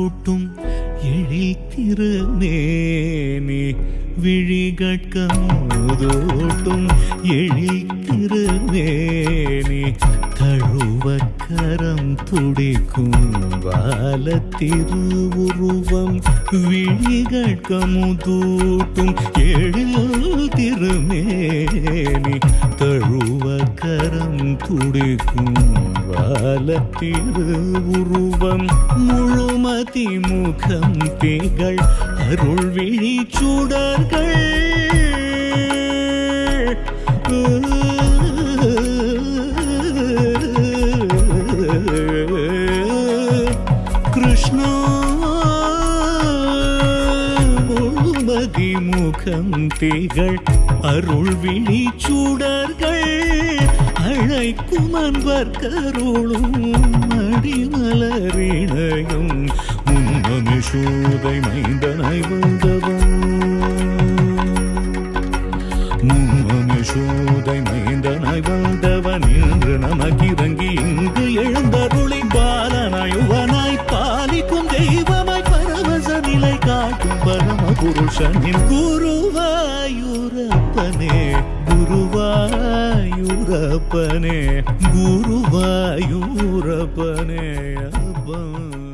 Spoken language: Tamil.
முதுட்டூட்டும் எழில் திருமேனி விழிகட்க முதுட்டூட்டும் எழில் திருமேனி தழுவ கரம் துடிக்கும் பால திருவுருவம் விழிகட்க முதுட்டூட்டும் எழில் திருமேனி தழுவ கரம் துடிக்கும் பால திருவுருவம் முழுமதி முகம் திகழ் அருள் விழி சுடர்கள் கிருஷ்ணா முழுமதி முகம் திகழ் அருள் விழி சுடர்கள் அழைக்கும் அன்பர் கருளும் அடிமலரிணையும் முன்னமிஷூதை மைந்தனாய் வந்தவன் முன்னமிஷூதை மைந்தனாய் வந்தவன் இன்று நமக்கிறங்கி இங்கு எழுந்தருளை பாலனாயுவனாய் பாலிக்கும் தெய்வமாய் பரவச நிலை காட்டும் பரம புருஷனின் குருவாயூரப்பனே குருவாயூரப்பனே குருவாயூரப்பனே அப்பன்